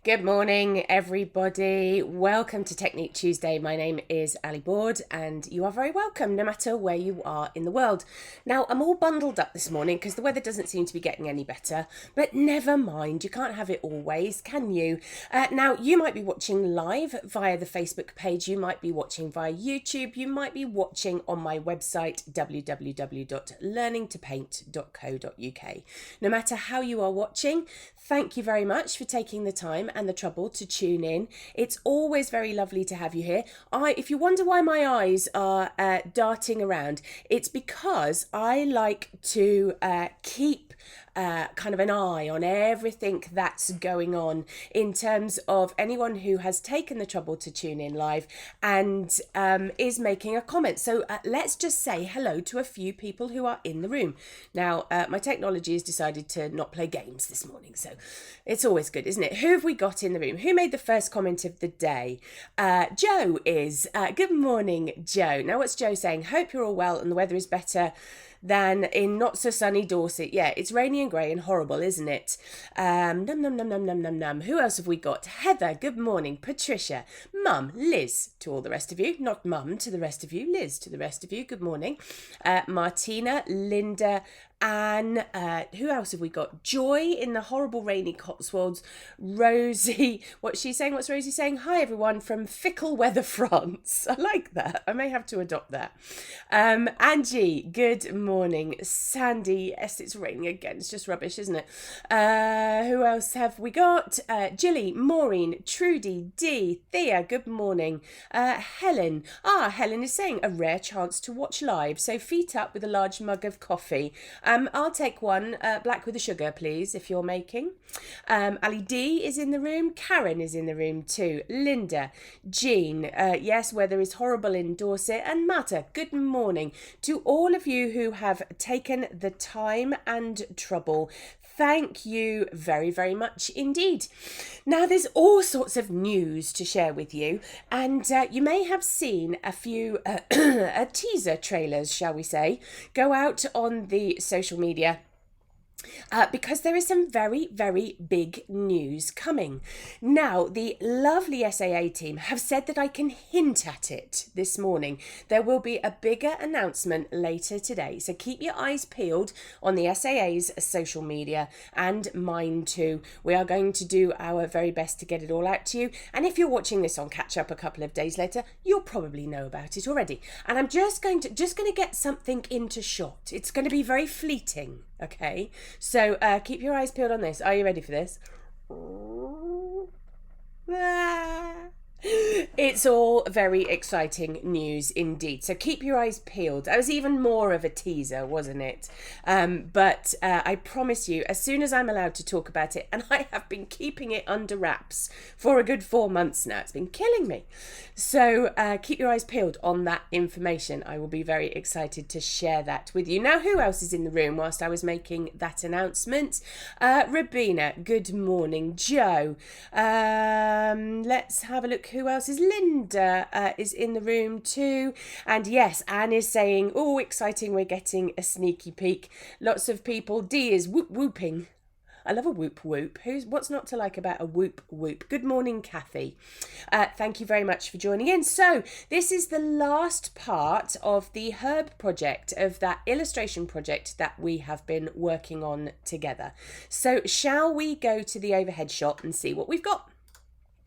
Good morning, everybody. Welcome to Technique Tuesday. My name is Ali Board, and you are very welcome, no matter where you are in the world. Now, I'm all bundled up this morning because the weather doesn't seem to be getting any better, but never mind. You can't have it always, can you? Now, you might be watching live via the Facebook page. You might be watching via YouTube. You might be watching on my website, www.learningtopaint.co.uk. No matter how you are watching, thank you very much for taking the time and the trouble to tune in. It's always very lovely to have you here. If you wonder why my eyes are darting around, it's because I like to keep kind of an eye on everything that's going on in terms of anyone who has taken the trouble to tune in live and is making a comment. So let's just say hello to a few people who are in the room. Now, my technology has decided to not play games this morning, so it's always good, isn't it? Who have we got in the room? Who made the first comment of the day? Joe is. Good morning, Joe. Now, what's Joe saying? Hope you're all well and the weather is better than in not so sunny Dorset. Yeah, it's rainy and grey and horrible, isn't it? Num num num num num num num. Who else have we got? Heather, good morning. Patricia, Mum, Liz, to all the rest of you. Not Mum to the rest of you, Liz to the rest of you. Good morning. Martina, Linda, Anne, who else have we got? Joy in the horrible rainy Cotswolds. Rosie, what's she saying? What's Rosie saying? Hi everyone from fickle weather France. I like that. I may have to adopt that. Angie, good morning. Sandy, yes, it's raining again. It's just rubbish, isn't it? Who else have we got? Jilly, Maureen, Trudy, Dee, Thea, good morning. Helen, Helen is saying a rare chance to watch live. So feet up with a large mug of coffee. I'll take one, black with the sugar, please, if you're making. Ali D is in the room. Karen is in the room too. Linda, Jean, yes, weather is horrible in Dorset. And Mata, good morning. To all of you who have taken the time and trouble, thank you very, very much indeed. Now, there's all sorts of news to share with you, and you may have seen a few teaser trailers, shall we say, go out on the social media. Because there is some very, very big news coming. Now, the lovely SAA team have said that I can hint at it this morning. There will be a bigger announcement later today, so keep your eyes peeled on the SAA's social media and mine too. We are going to do our very best to get it all out to you, and if you're watching this on catch up a couple of days later, you'll probably know about it already. And I'm just going to get something into shot. It's going to be very fleeting. Okay, so keep your eyes peeled on this. Are you ready for this? It's all very exciting news indeed. So keep your eyes peeled. That was even more of a teaser, wasn't it? But I promise you, as soon as I'm allowed to talk about it, and I have been keeping it under wraps for a good 4 months now. It's been killing me. So keep your eyes peeled on that information. I will be very excited to share that with you. Now, who else is in the room whilst I was making that announcement? Rabina, good morning. Joe, let's have a look. Who else is? Linda is in the room too. And yes, Anne is saying, oh, exciting, we're getting a sneaky peek. Lots of people. Dee is whooping. I love a whoop whoop. What's not to like about a whoop whoop? Good morning, Kathy. Thank you very much for joining in. So this is the last part of the herb project, of that illustration project that we have been working on together. So shall we go to the overhead shot and see what we've got?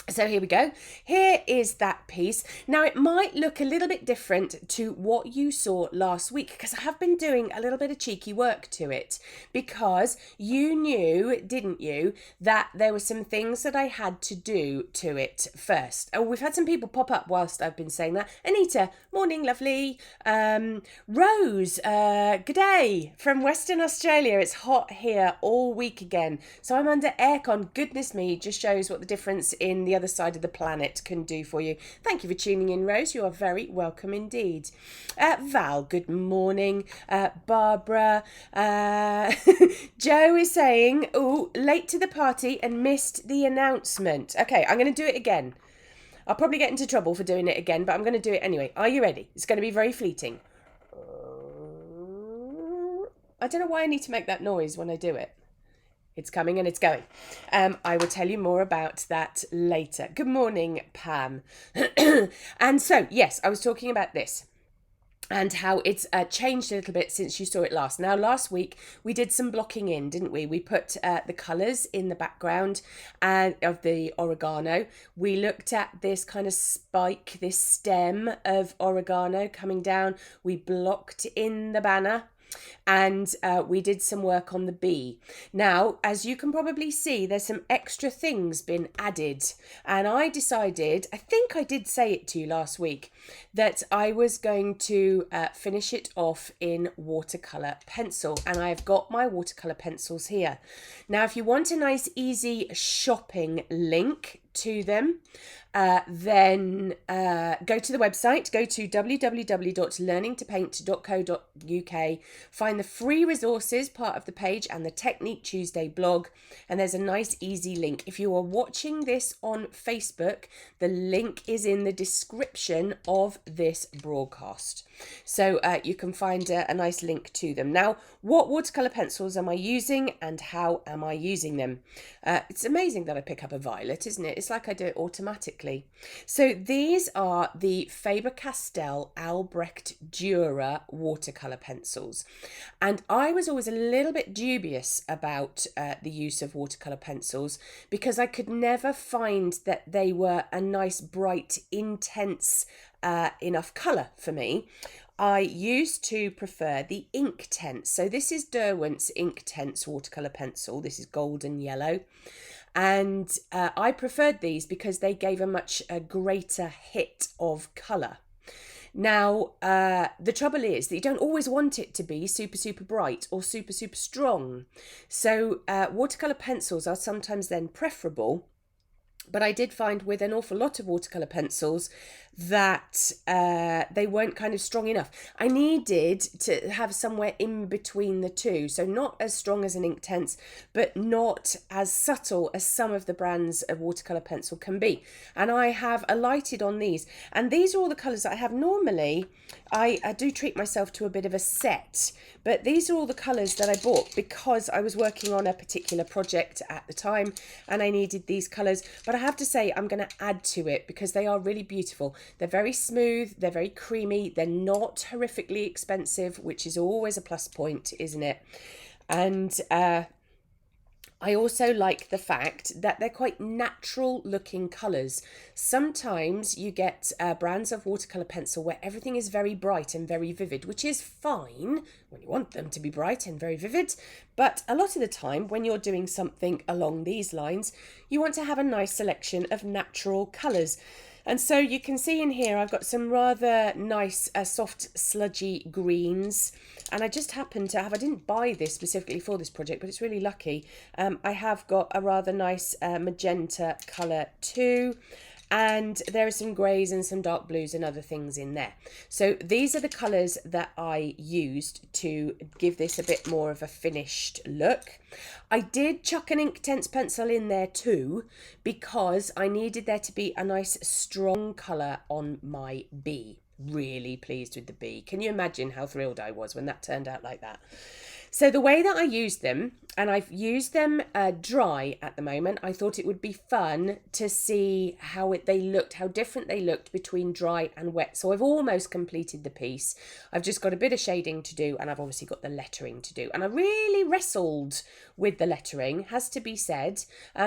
So here we go. Here is that piece. Now, it might look a little bit different to what you saw last week because I have been doing a little bit of cheeky work to it, because you knew, didn't you, that there were some things that I had to do to it first. Oh, we've had some people pop up whilst I've been saying that. Anita, morning, lovely. Rose, good day from Western Australia. It's hot here all week again. So I'm under aircon. Goodness me, just shows what the difference in the other side of the planet can do for you. Thank you for tuning in, Rose. You are very welcome indeed. Val, good morning. Barbara. Joe is saying, oh, late to the party and missed the announcement. Okay, I'm going to do it again. I'll probably get into trouble for doing it again, but I'm going to do it anyway. Are you ready? It's going to be very fleeting. I don't know why I need to make that noise when I do it. It's coming and it's going. I will tell you more about that later. Good morning, Pam. And so, yes, I was talking about this and how it's changed a little bit since you saw it last. Now, last week we did some blocking in, didn't we? We put the colours in the background of the oregano. We looked at this kind of spike, this stem of oregano coming down. We blocked in the banner. And we did some work on the bee. Now, as you can probably see, there's some extra things been added. And I decided, I think I did say it to you last week, that I was going to finish it off in watercolour pencil. And I've got my watercolour pencils here. Now, if you want a nice, easy shopping link to them, then go to the website, go to www.learningtopaint.co.uk, find the free resources part of the page and the Technique Tuesday blog, and there's a nice easy link. If you are watching this on Facebook, the link is in the description of this broadcast. So you can find a nice link to them. Now, what watercolour pencils am I using and how am I using them? It's amazing that I pick up a violet, isn't it? It's like I do it automatically. So these are the Faber-Castell Albrecht Dürer watercolour pencils. And I was always a little bit dubious about the use of watercolour pencils because I could never find that they were a nice, bright, intense enough colour for me. I used to prefer the Inktense. So this is Derwent's Inktense watercolour pencil. This is golden yellow. And I preferred these because they gave a much greater hit of colour. Now, the trouble is that you don't always want it to be super, super bright or super, super strong. So watercolour pencils are sometimes then preferable. But I did find with an awful lot of watercolour pencils that they weren't kind of strong enough. I needed to have somewhere in between the two. So not as strong as an Inktense, but not as subtle as some of the brands of watercolour pencil can be. And I have alighted on these. And these are all the colours that I have. Normally, I do treat myself to a bit of a set. But these are all the colours that I bought because I was working on a particular project at the time and I needed these colours. But I have to say I'm going to add to it because they are really beautiful. They're very smooth, they're very creamy, they're not horrifically expensive, which is always a plus point, isn't it? And I also like the fact that they're quite natural looking colours. Sometimes you get brands of watercolour pencil where everything is very bright and very vivid, which is fine when you want them to be bright and very vivid. But a lot of the time when you're doing something along these lines, you want to have a nice selection of natural colours. And so you can see in here I've got some rather nice soft sludgy greens, and I just happen to have, I didn't buy this specifically for this project, but it's really lucky. I have got a rather nice magenta colour too, and there are some greys and some dark blues and other things in there. So these are the colours that I used to give this a bit more of a finished look. I did chuck an Inktense pencil in there too because I needed there to be a nice strong colour on my bee. Really pleased with the bee. Can you imagine how thrilled I was when that turned out like that? So the way that I used them, and I've used them dry at the moment, I thought it would be fun to see how they looked, how different they looked between dry and wet. So I've almost completed the piece. I've just got a bit of shading to do, and I've obviously got the lettering to do. And I really wrestled with the lettering, has to be said,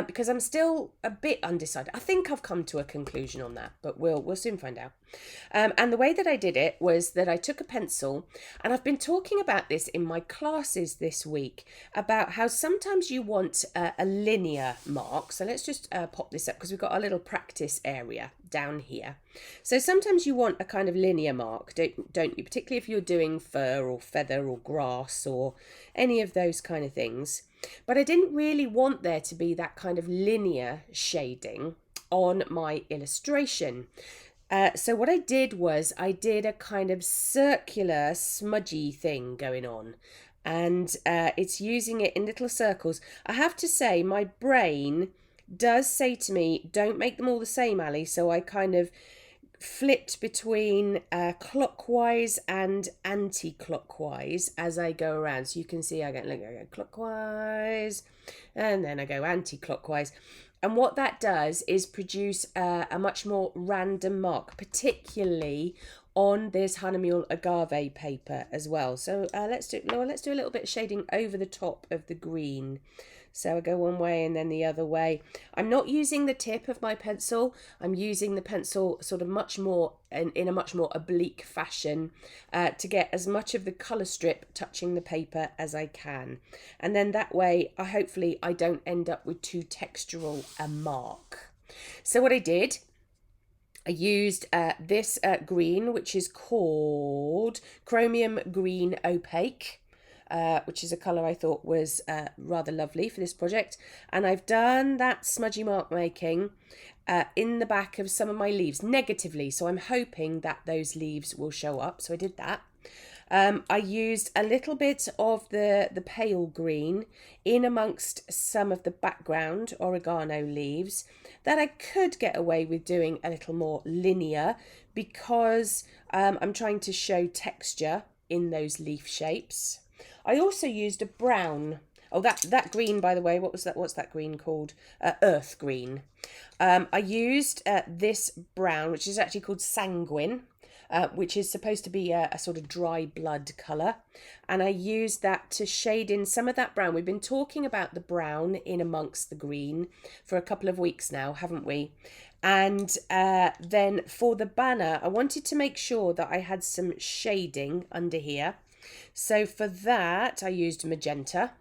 because I'm still a bit undecided. I think I've come to a conclusion on that, but we'll soon find out. And the way that I did it was that I took a pencil, and I've been talking about this in my classes this week, about how sometimes you want a linear mark. So let's just pop this up because we've got our little practice area down here. So sometimes you want a kind of linear mark, don't you? Particularly if you're doing fur or feather or grass or any of those kind of things. But I didn't really want there to be that kind of linear shading on my illustration. So what I did was I did a kind of circular smudgy thing going on, and it's using it in little circles. I have to say my brain does say to me, don't make them all the same, Ali. So I kind of flipped between clockwise and anti-clockwise as I go around. So you can see I go clockwise and then I go anti-clockwise. And what that does is produce a much more random mark, particularly on this Hahnemühle agave paper as well. So let's do a little bit of shading over the top of the green. So I go one way and then the other way. I'm not using the tip of my pencil. I'm using the pencil sort of much more in a much more oblique fashion to get as much of the colour strip touching the paper as I can. And then that way, hopefully I don't end up with too textural a mark. So what I did, I used this green, which is called Chromium Green Opaque. Which is a colour I thought was rather lovely for this project. And I've done that smudgy mark making in the back of some of my leaves negatively. So I'm hoping that those leaves will show up. So I did that. I used a little bit of the pale green in amongst some of the background oregano leaves that I could get away with doing a little more linear because I'm trying to show texture in those leaf shapes. I also used a brown. Oh, that green, by the way, what's that green called? Earth green. I used this brown, which is actually called sanguine, which is supposed to be a sort of dry blood colour. And I used that to shade in some of that brown. We've been talking about the brown in amongst the green for a couple of weeks now, haven't we? And then for the banner, I wanted to make sure that I had some shading under here. So for that, I used magenta.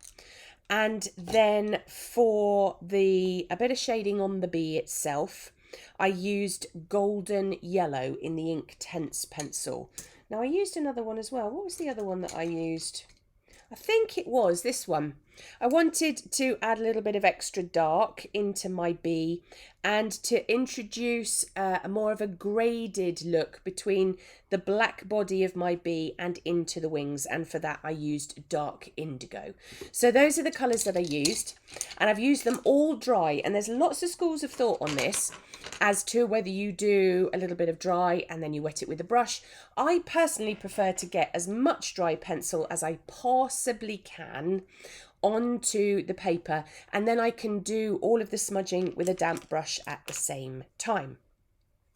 And then for a bit of shading on the bee itself, I used golden yellow in the Inktense pencil. Now I used another one as well. What was the other one that I used? I think it was this one. I wanted to add a little bit of extra dark into my bee and to introduce more of a graded look between the black body of my bee and into the wings, and for that I used dark indigo. So those are the colours that I used, and I've used them all dry, and there's lots of schools of thought on this as to whether you do a little bit of dry and then you wet it with a brush. I personally prefer to get as much dry pencil as I possibly can onto the paper, and then I can do all of the smudging with a damp brush at the same time.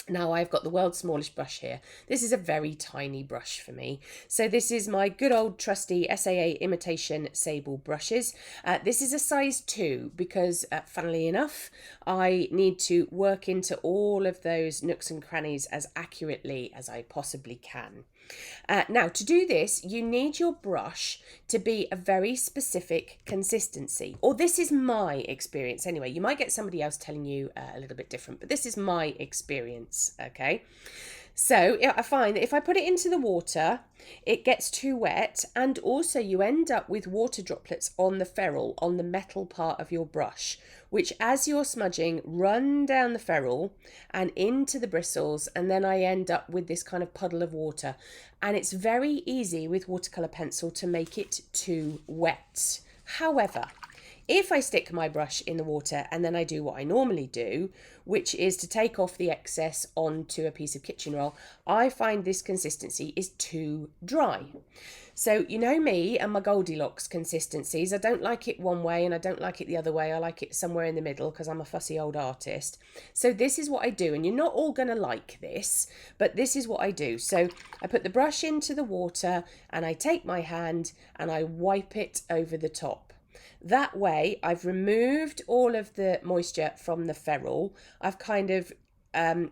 Now I've got the world's smallest brush here. This is a very tiny brush for me. So this is my good old trusty SAA imitation sable brushes. This is a size 2 because funnily enough, I need to work into all of those nooks and crannies as accurately as I possibly can. Now to do this, you need your brush to be a very specific consistency, or this is my experience anyway. You might get somebody else telling you a little bit different, but this is my experience, okay? So I find that if I put it into the water, it gets too wet, and also you end up with water droplets on the ferrule, on the metal part of your brush, which as you're smudging run down the ferrule and into the bristles, and then I end up with this kind of puddle of water. And it's very easy with watercolour pencil to make it too wet. However, if I stick my brush in the water and then I do what I normally do, which is to take off the excess onto a piece of kitchen roll, I find this consistency is too dry. So you know me and my Goldilocks consistencies. I don't like it one way and I don't like it the other way. I like it somewhere in the middle because I'm a fussy old artist. So this is what I do, and you're not all going to like this, but this is what I do. So I put the brush into the water and I take my hand and I wipe it over the top. That way I've removed all of the moisture from the ferrule. I've kind of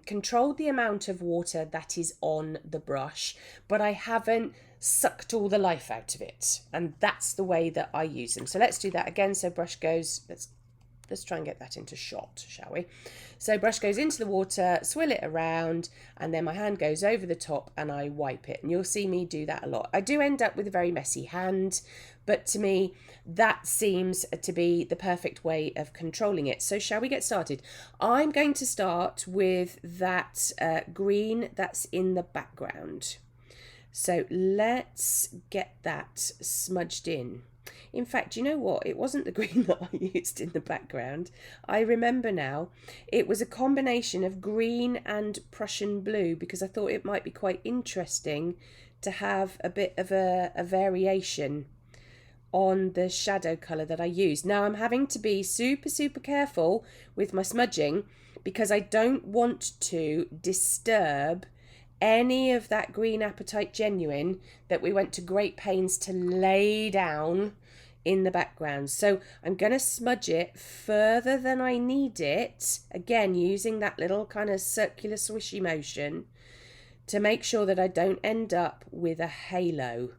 controlled the amount of water that is on the brush, but I haven't sucked all the life out of it. And that's the way that I use them. So let's do that again. So brush goes, let's try and get that into shot, shall we? So brush goes into the water, swill it around, and then my hand goes over the top and I wipe it. And you'll see me do that a lot. I do end up with a very messy hand, but to me, that seems to be the perfect way of controlling it. So shall we get started? I'm going to start with that green that's in the background. So let's get that smudged in. In fact, you know what? It wasn't the green that I used in the background. I remember now. It was a combination of green and Prussian blue, because I thought it might be quite interesting to have a bit of a variation on the shadow colour that I used. Now I'm having to be super, super careful with my smudging, because I don't want to disturb any of that green Apatite Genuine that we went to great pains to lay down in the background. So I'm going to smudge it further than I need it, again using that little kind of circular swishy motion to make sure that I don't end up with a halo.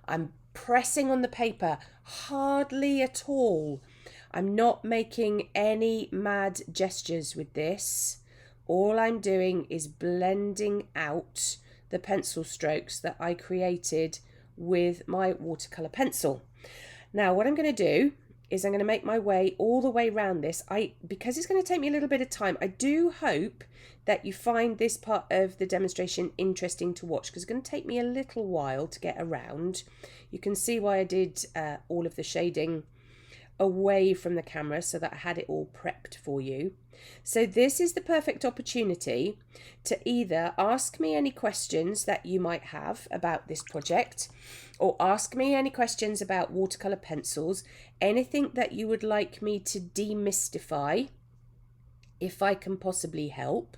I'm pressing on the paper hardly at all. I'm not making any mad gestures with this. All I'm doing is blending out the pencil strokes that I created with my watercolour pencil. Now what I'm going to do is I'm going to make my way all the way around this. Because it's going to take me a little bit of time, I do hope that you find this part of the demonstration interesting to watch, because it's going to take me a little while to get around. You can see why I did all of the shading away from the camera, so that I had it all prepped for you. So this is the perfect opportunity to either ask me any questions that you might have about this project, or ask me any questions about watercolour pencils, anything that you would like me to demystify if I can possibly help.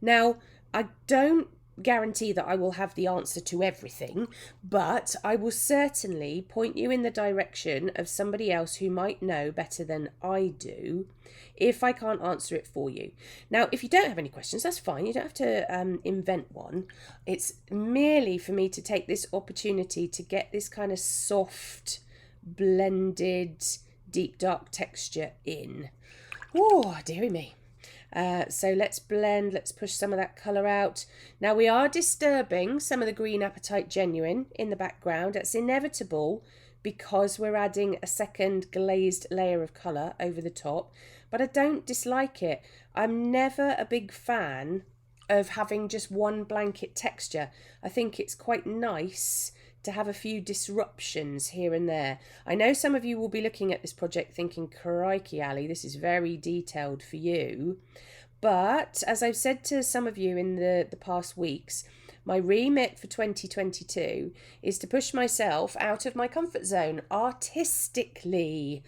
Now, I don't guarantee that I will have the answer to everything, but I will certainly point you in the direction of somebody else who might know better than I do if I can't answer it for you. Now, if you don't have any questions, that's fine. You don't have to invent one. It's merely for me to take this opportunity to get this kind of soft, blended, deep dark texture in. Oh, dearie me. So let's blend, let's push some of that colour out. Now we are disturbing some of the green Apatite Genuine in the background. It's inevitable because we're adding a second glazed layer of colour over the top, but I don't dislike it. I'm never a big fan of having just one blanket texture. I think it's quite nice to have a few disruptions here and there. I know some of you will be looking at this project thinking, crikey, Ali, this is very detailed for you. But as I've said to some of you in the past weeks, my remit for 2022 is to push myself out of my comfort zone artistically.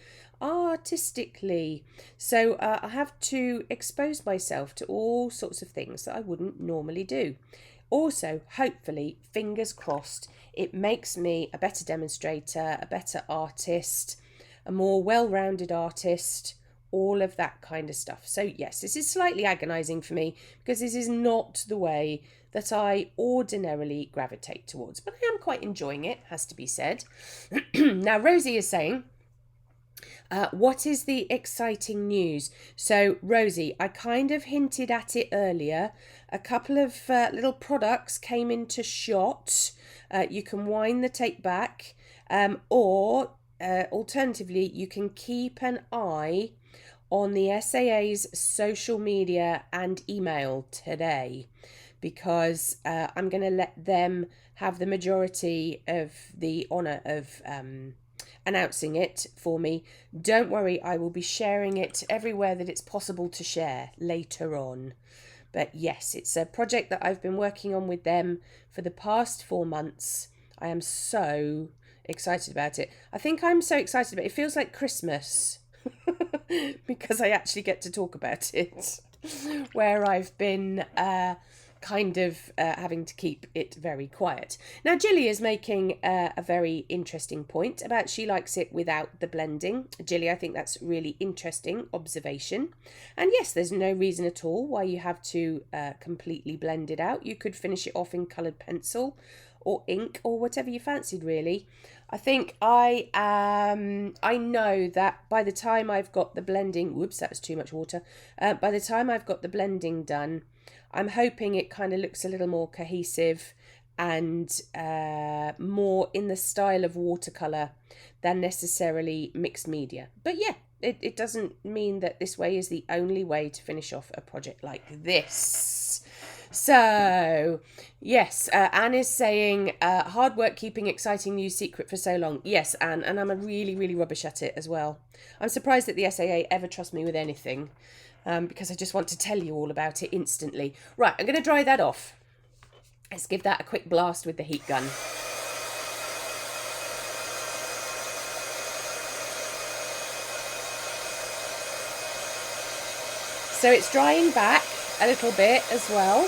So I have to expose myself to all sorts of things that I wouldn't normally do. Also, hopefully, fingers crossed, it makes me a better demonstrator, a better artist, a more well-rounded artist, all of that kind of stuff. So yes, this is slightly agonising for me because this is not the way that I ordinarily gravitate towards, but I am quite enjoying it, has to be said. Now, Rosie is saying, what is the exciting news? So, Rosie, I kind of hinted at it earlier. A couple of little products came into shot. You can wind the tape back, or alternatively, you can keep an eye on the SAA's social media and email today, because I'm going to let them have the majority of the honour of announcing it for me. Don't worry, I will be sharing it everywhere that it's possible to share later on. But yes, it's a project that I've been working on with them for the past 4 months. I am so excited about it. I think I'm so excited about it. It feels like Christmas because I actually get to talk about it, where I've been having to keep it very quiet. Now, Jilly is making a very interesting point about she likes it without the blending. Jilly, I think that's really interesting observation. And yes, there's no reason at all why you have to completely blend it out. You could finish it off in coloured pencil or ink or whatever you fancied, really. I think I know that by the time I've got the blending, whoops, that was too much water. By the time I've got the blending done, I'm hoping it kind of looks a little more cohesive and more in the style of watercolour than necessarily mixed media. But yeah, it doesn't mean that this way is the only way to finish off a project like this. So, yes, Anne is saying, hard work keeping exciting news secret for so long. Yes, Anne, and I'm a really, really rubbish at it as well. I'm surprised that the SAA ever trust me with anything, because I just want to tell you all about it instantly. Right, I'm going to dry that off. Let's give that a quick blast with the heat gun. So it's drying back a little bit as well,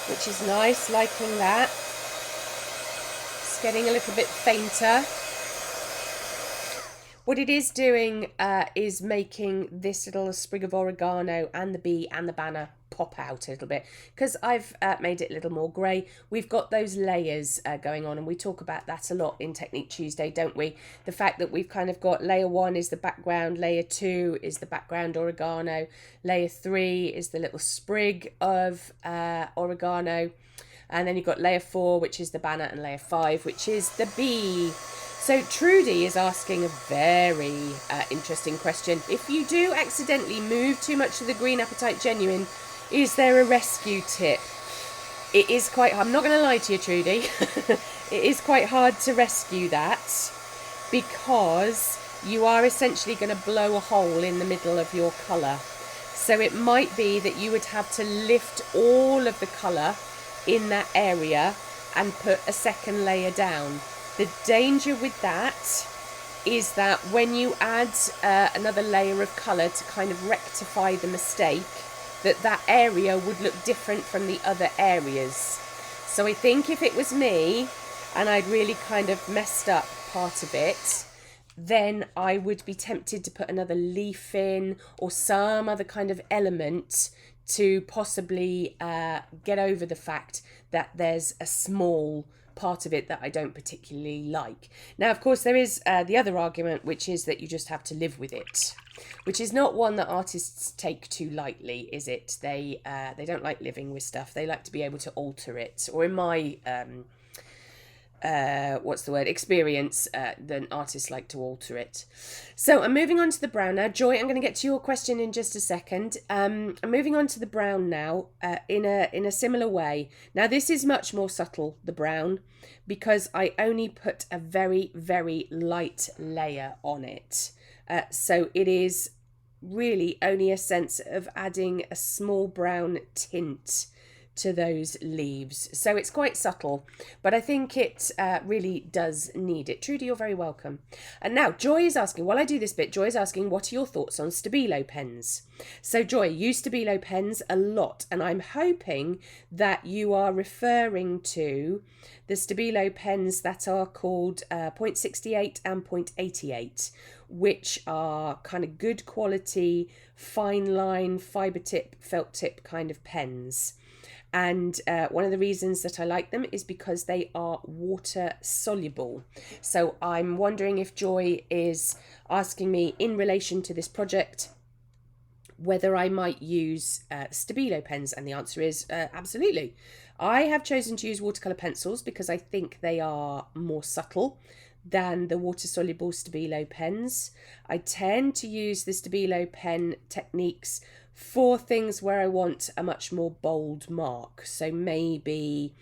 which is nice, liking that. It's getting a little bit fainter. What it is doing is making this little sprig of oregano and the bee and the banner pop out a little bit, because I've made it a little more grey. We've got those layers going on, and we talk about that a lot in Technique Tuesday, don't we? The fact that we've kind of got layer 1 is the background, layer 2 is the background oregano, layer 3 is the little sprig of oregano, and then you've got layer 4, which is the banner, and layer 5, which is the bee. So Trudy is asking a very interesting question. If you do accidentally move too much of the Green Apatite Genuine, is there a rescue tip? It is quite, I'm not going to lie to you, Trudy, it is quite hard to rescue that, because you are essentially going to blow a hole in the middle of your colour. So it might be that you would have to lift all of the colour in that area and put a second layer down. The danger with that is that when you add another layer of colour to kind of rectify the mistake, that area would look different from the other areas. So I think if it was me and I'd really kind of messed up part of it, then I would be tempted to put another leaf in or some other kind of element to possibly get over the fact that there's a small part of it that I don't particularly like. Now, of course, there is the other argument, which is that you just have to live with it, which is not one that artists take too lightly, is it? They don't like living with stuff. They like to be able to alter it. Or in my experience, then artists like to alter it. So I'm moving on to the brown now. Joy, I'm going to get to your question in just a second. I'm moving on to the brown now in a similar way. Now this is much more subtle, the brown, because I only put a very, very light layer on it. So it is really only a sense of adding a small brown tint to those leaves. So it's quite subtle, but I think it really does need it. Trudy, you're very welcome. And now Joy is asking, while I do this bit, Joy is asking, what are your thoughts on Stabilo pens? So Joy, use Stabilo pens a lot, and I'm hoping that you are referring to the Stabilo pens that are called 0.68 and 0.88, which are kind of good quality, fine line, fibre tip, felt tip kind of pens. And one of the reasons that I like them is because they are water soluble. So I'm wondering if Joy is asking me in relation to this project whether I might use Stabilo pens, and the answer is absolutely. I have chosen to use watercolour pencils because I think they are more subtle than the water-soluble Stabilo pens. I tend to use the Stabilo pen techniques for things where I want a much more bold mark. So maybe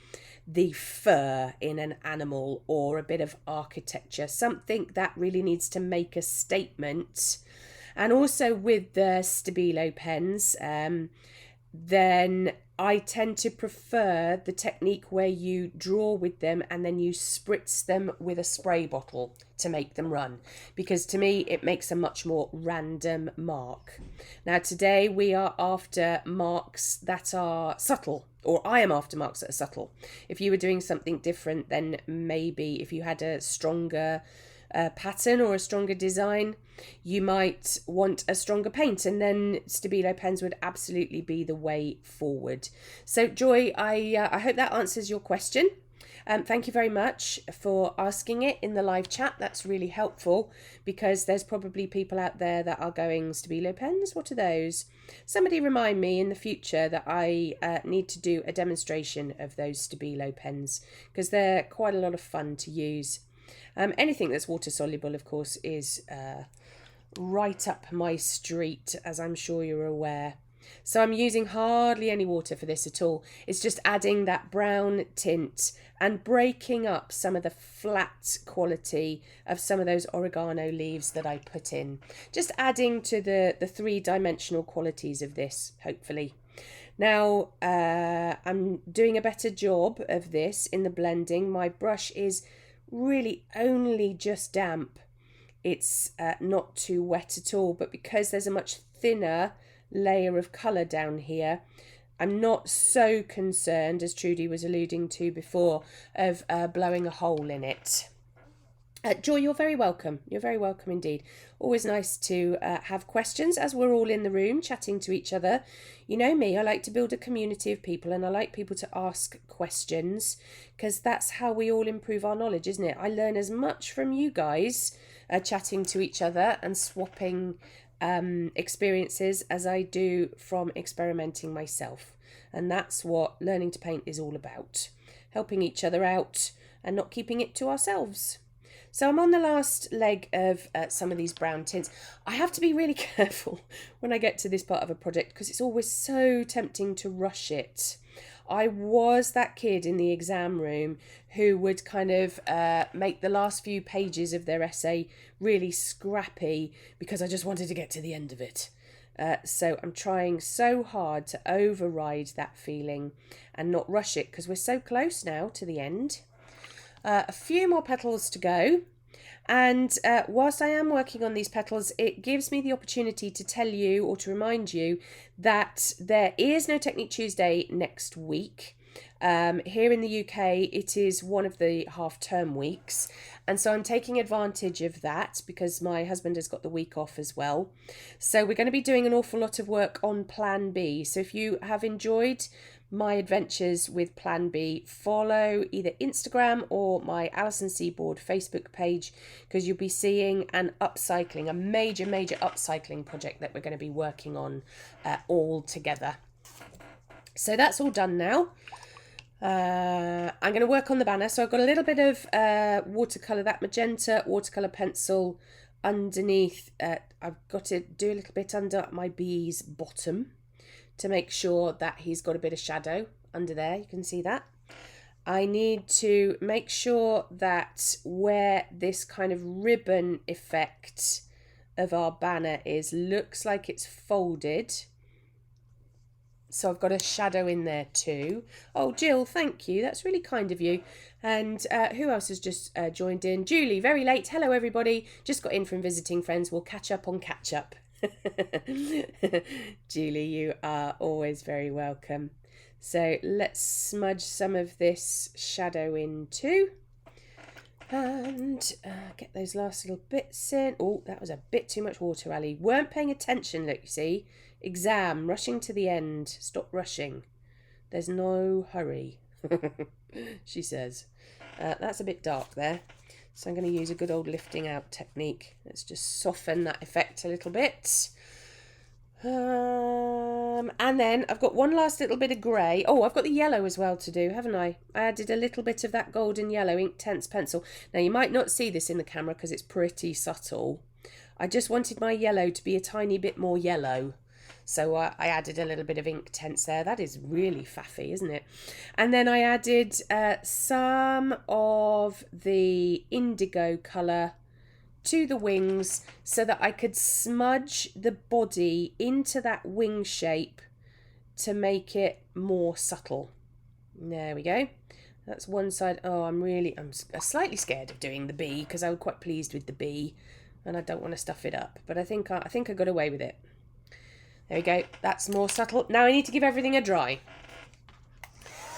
the fur in an animal or a bit of architecture, something that really needs to make a statement. And also with the Stabilo pens, then I tend to prefer the technique where you draw with them and then you spritz them with a spray bottle to make them run, because to me it makes a much more random mark. Now today we are after marks that are subtle, or I am after marks that are subtle. If you were doing something different, then maybe if you had a stronger pattern or a stronger design, you might want a stronger paint, and then Stabilo pens would absolutely be the way forward. So Joy, I hope that answers your question. Thank you very much for asking it in the live chat. That's really helpful, because there's probably people out there that are going, Stabilo pens, what are those? Somebody remind me in the future that I need to do a demonstration of those Stabilo pens, because they're quite a lot of fun to use. Anything that's water soluble, of course, is right up my street, as I'm sure you're aware. So I'm using hardly any water for this at all. It's just adding that brown tint and breaking up some of the flat quality of some of those oregano leaves that I put in. Just adding to the three-dimensional qualities of this, hopefully. Now, I'm doing a better job of this in the blending. My brush is really only just damp. It's not too wet at all, but because there's a much thinner layer of colour down here, I'm not so concerned, as Trudy was alluding to before, of blowing a hole in it. Joy, you're very welcome. You're very welcome indeed. Always nice to have questions as we're all in the room chatting to each other. You know me, I like to build a community of people, and I like people to ask questions because that's how we all improve our knowledge, isn't it? I learn as much from you guys chatting to each other and swapping experiences as I do from experimenting myself. And that's what learning to paint is all about. Helping each other out and not keeping it to ourselves. So I'm on the last leg of some of these brown tints. I have to be really careful when I get to this part of a project because it's always so tempting to rush it. I was that kid in the exam room who would kind of make the last few pages of their essay really scrappy because I just wanted to get to the end of it. So I'm trying so hard to override that feeling and not rush it because we're so close now to the end. A few more petals to go. And whilst I am working on these petals, it gives me the opportunity to tell you or to remind you that there is no Technique Tuesday next week. Here in the UK, it is one of the half-term weeks. And so I'm taking advantage of that because my husband has got the week off as well. So we're going to be doing an awful lot of work on Plan B. So if you have enjoyed my adventures with Plan B, follow either Instagram or my Alison Seaboard Facebook page because you'll be seeing a major upcycling project that we're going to be working on all together. So that's all done now. I'm going to work on the banner. So I've got a little bit of watercolour, that magenta watercolour pencil underneath. I've got to do a little bit under my bee's bottom to make sure that he's got a bit of shadow under there. You can see that. I need to make sure that where this kind of ribbon effect of our banner is, looks like it's folded. So I've got a shadow in there too. Oh, Jill, thank you. That's really kind of you. And who else has just joined in? Julie, very late. Hello, everybody. Just got in from visiting friends. We'll catch up on catch up. Julie, you are always very welcome. So let's smudge some of this shadow in too. And get those last little bits in. Oh, that was a bit too much water, Ali. Weren't paying attention, look, you see. Exam, rushing to the end. Stop rushing. There's no hurry, she says. That's a bit dark there. So I'm going to use a good old lifting out technique. Let's just soften that effect a little bit. And then I've got one last little bit of grey. Oh, I've got the yellow as well to do, haven't I? I added a little bit of that golden yellow Inktense pencil. Now, you might not see this in the camera because it's pretty subtle. I just wanted my yellow to be a tiny bit more yellow. So I added a little bit of Inktense there. That is really faffy, isn't it? And then I added some of the indigo colour to the wings so that I could smudge the body into that wing shape to make it more subtle. There we go. That's one side. Oh, I'm slightly scared of doing the bee because I was quite pleased with the bee and I don't want to stuff it up. But I think I got away with it. There we go, that's more subtle. Now I need to give everything a dry.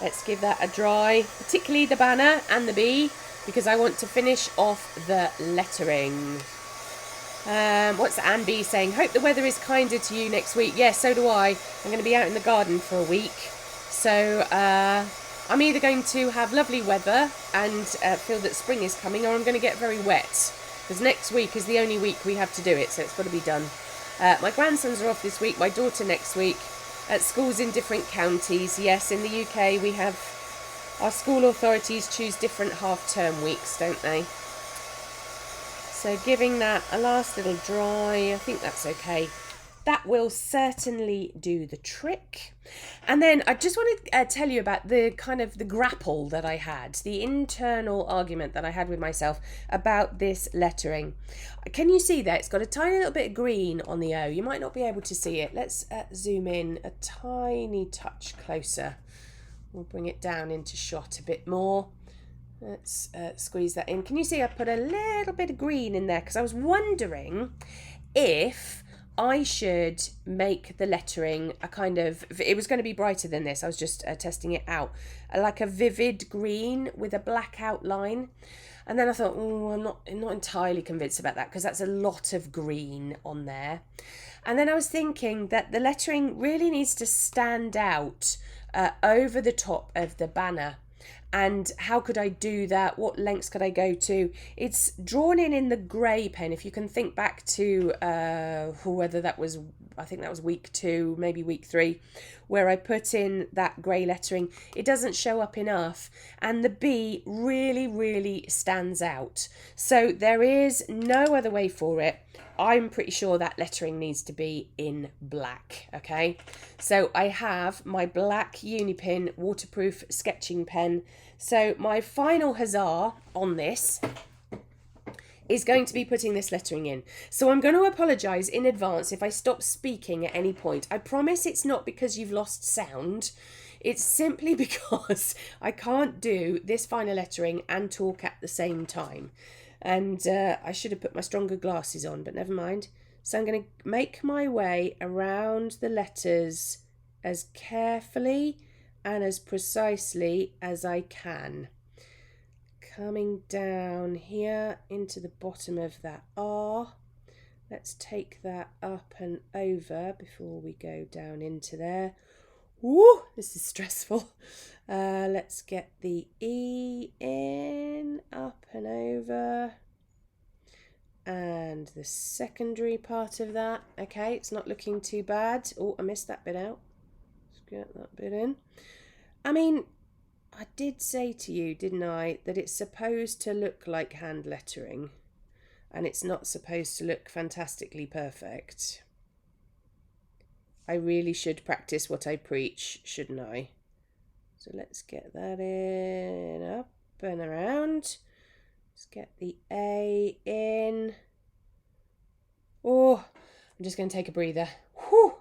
Let's give that a dry, particularly the banner and the bee, because I want to finish off the lettering. What's Anne B saying? Hope the weather is kinder to you next week. Yes, so do I. I'm going to be out in the garden for a week. So I'm either going to have lovely weather and feel that spring is coming, or I'm going to get very wet. Because next week is the only week we have to do it, so it's got to be done. My grandsons are off this week, my daughter next week, at schools in different counties. Yes, in the UK we have, our school authorities choose different half-term weeks, don't they? So giving that a last little dry, I think that's okay. that will certainly do the trick. And then I just want to tell you about the kind of the grapple that I had, the internal argument that I had with myself about this lettering. Can you see there? It's got a tiny little bit of green on the O. You might not be able to see it. Let's zoom in a tiny touch closer. We'll bring it down into shot a bit more. Let's squeeze that in. Can you see I put a little bit of green in there? Because I was wondering if I should make the lettering a kind of, it was going to be brighter than this. I was just testing it out. Like a vivid green with a black outline. And then I thought, oh, I'm not entirely convinced about that because that's a lot of green on there. And then I was thinking that the lettering really needs to stand out over the top of the banner. And how could I do that? What lengths could I go to? It's drawn in the grey pen. If you can think back to whether that was, I think that was week 2, maybe week 3, where I put in that grey lettering. It doesn't show up enough. And the B really, really stands out. So there is no other way for it. I'm pretty sure that lettering needs to be in black, okay? So I have my black Unipin waterproof sketching pen. So my final huzzah on this is going to be putting this lettering in. So I'm going to apologise in advance if I stop speaking at any point. I promise it's not because you've lost sound. It's simply because I can't do this final lettering and talk at the same time. And I should have put my stronger glasses on, but never mind. So I'm going to make my way around the letters as carefully and as precisely as I can. Coming down here into the bottom of that R. Let's take that up and over before we go down into there. Woo, this is stressful. Let's get the E in, up and over. And the secondary part of that. Okay, it's not looking too bad. Oh, I missed that bit out. Let's get that bit in. I mean, I did say to you, didn't I, that it's supposed to look like hand lettering. And it's not supposed to look fantastically perfect. I really should practice what I preach, shouldn't I? So let's get that in, up and around. Let's get the A in. Oh, I'm just going to take a breather. Whew.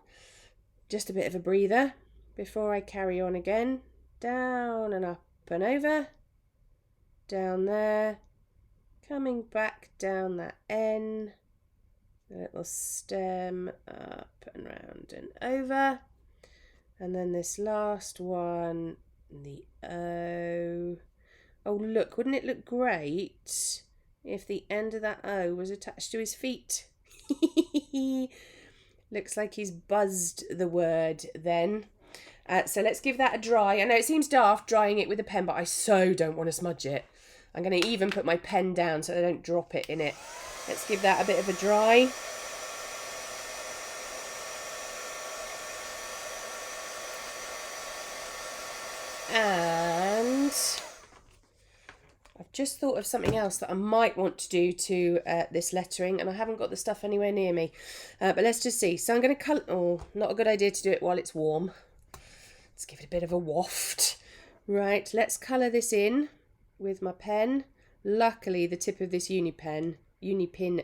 Just a bit of a breather before I carry on again. Down and up and over. Down there. Coming back down that N. A little stem up and round and over. And then this last one, the O. Oh, look, wouldn't it look great if the end of that O was attached to his feet? Looks like he's buzzed the word then. So let's give that a dry. I know it seems daft drying it with a pen, but I so don't want to smudge it. I'm going to even put my pen down so I don't drop it in it. Let's give that a bit of a dry. And I've just thought of something else that I might want to do to this lettering, and I haven't got the stuff anywhere near me. But let's just see. So I'm going to colour... Oh, not a good idea to do it while it's warm. Let's give it a bit of a waft. Right, let's colour this in with my pen. Luckily, the tip of this Unipin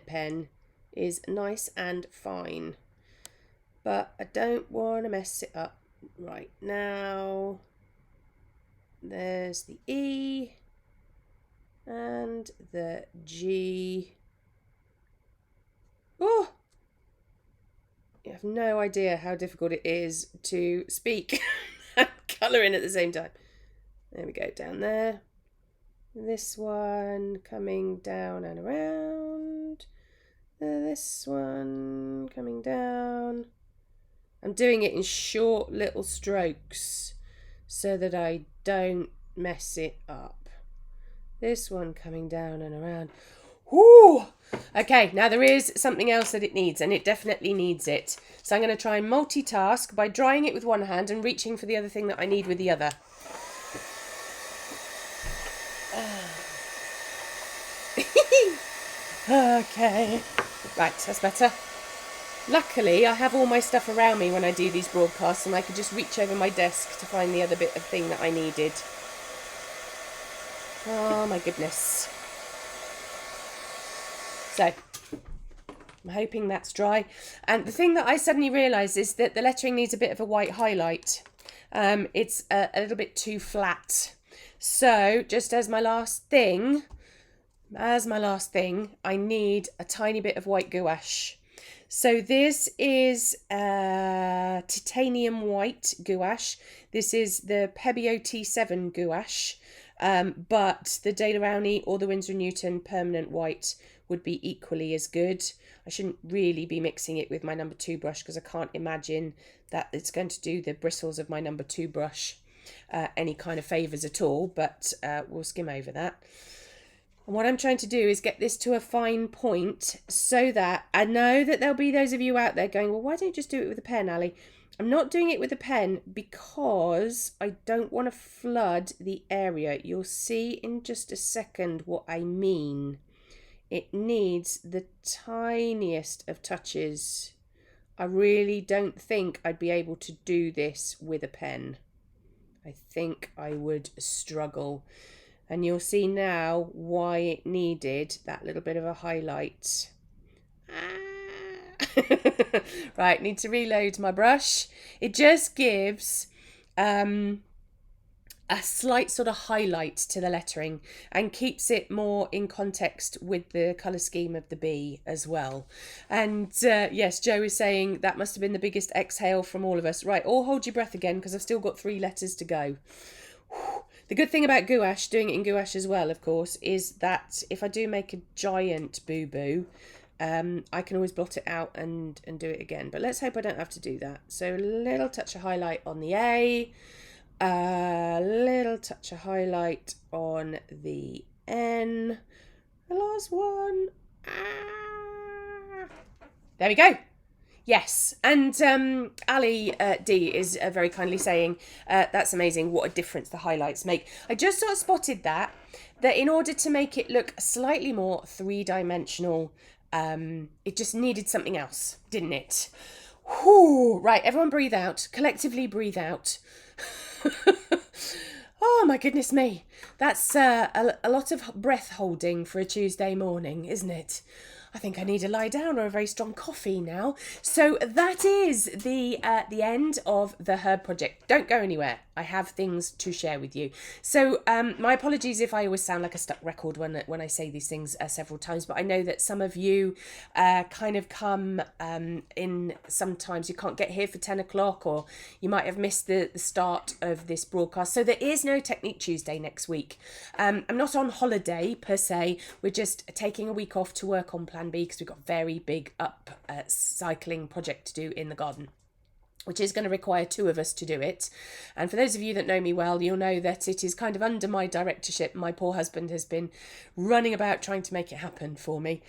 pen is nice and fine. But I don't want to mess it up. Right, now there's the E and the G. Oh! You have no idea how difficult it is to speak and colour in at the same time. There we go, down there. This one coming down and around. This one coming down. I'm doing it in short little strokes so that I don't mess it up. This one coming down and around. Whoo! Okay, now there is something else that it needs, and it definitely needs it. So I'm going to try and multitask by drying it with one hand and reaching for the other thing that I need with the other. Okay. Right, that's better. Luckily, I have all my stuff around me when I do these broadcasts, and I could just reach over my desk to find the other bit of thing that I needed. Oh my goodness. So, I'm hoping that's dry. And the thing that I suddenly realised is that the lettering needs a bit of a white highlight. It's a little bit too flat. So, just as my last thing, I need a tiny bit of white gouache. So this is titanium white gouache. This is the Pebeo T7 gouache, but the De La Rowney or the Winsor & Newton permanent white would be equally as good. I shouldn't really be mixing it with my number 2 brush because I can't imagine that it's going to do the bristles of my number 2 brush any kind of favours at all, but we'll skim over that. And what I'm trying to do is get this to a fine point so that I know that there'll be those of you out there going, well, why don't you just do it with a pen, Ali? I'm not doing it with a pen because I don't want to flood the area. You'll see in just a second what I mean. It needs the tiniest of touches. I really don't think I'd be able to do this with a pen. I think I would struggle. And you'll see now why it needed that little bit of a highlight. Right, need to reload my brush. It just gives a slight sort of highlight to the lettering and keeps it more in context with the colour scheme of the bee as well. And yes, Joe is saying that must have been the biggest exhale from all of us. Right, all hold your breath again because I've still got 3 letters to go. The good thing about gouache, doing it in gouache as well, of course, is that if I do make a giant boo-boo, I can always blot it out and do it again. But let's hope I don't have to do that. So a little touch of highlight on the A, a little touch of highlight on the N, the last one. There we go. Yes, and Ali D is very kindly saying, that's amazing, what a difference the highlights make. I just sort of spotted that in order to make it look slightly more 3-dimensional, it just needed something else, didn't it? Whew. Right, everyone breathe out, collectively breathe out. Oh my goodness me, that's a lot of breath holding for a Tuesday morning, isn't it? I think I need to lie down or a very strong coffee now. So that is the end of the herb project. Don't go anywhere. I have things to share with you. So my apologies if I always sound like a stuck record when I say these things several times, but I know that some of you kind of come in sometimes. You can't get here for 10 o'clock or you might have missed the start of this broadcast. So there is no Technique Tuesday next week. I'm not on holiday per se. We're just taking a week off to work on Plan B because we've got a very big cycling project to do in the garden, which is going to require 2 of us to do it. And for those of you that know me well, you'll know that it is kind of under my directorship. My poor husband has been running about trying to make it happen for me.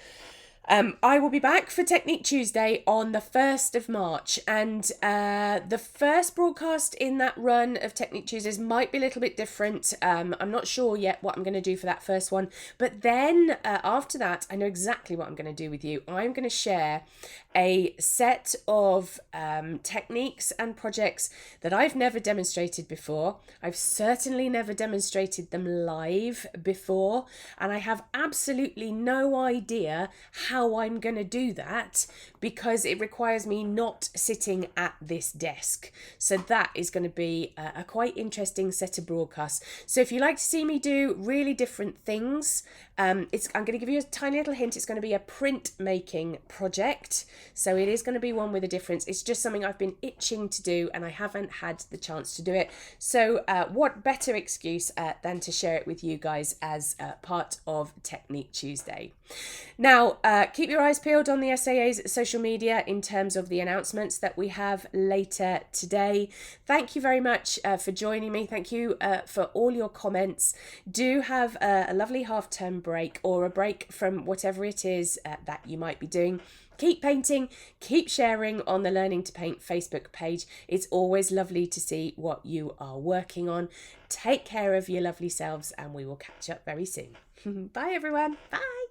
I will be back for Technique Tuesday on the 1st of March, and the first broadcast in that run of Technique Tuesdays might be a little bit different. I'm not sure yet what I'm going to do for that first one, but then after that, I know exactly what I'm going to do with you. I'm going to share a set of techniques and projects that I've never demonstrated before. I've certainly never demonstrated them live before, and I have absolutely no idea how I'm going to do that because it requires me not sitting at this desk. So that is going to be a quite interesting set of broadcasts. So if you like to see me do really different things, I'm going to give you a tiny little hint. It's going to be a print making project. So it is going to be one with a difference. It's just something I've been itching to do and I haven't had the chance to do it. So what better excuse than to share it with you guys as part of Technique Tuesday. Now, keep your eyes peeled on the SAA's social media in terms of the announcements that we have later today. Thank you very much for joining me. Thank you for all your comments. Do have a lovely half-term break or a break from whatever it is that you might be doing. Keep painting, keep sharing on the Learning to Paint Facebook page. It's always lovely to see what you are working on. Take care of your lovely selves and we will catch up very soon. Bye everyone. Bye.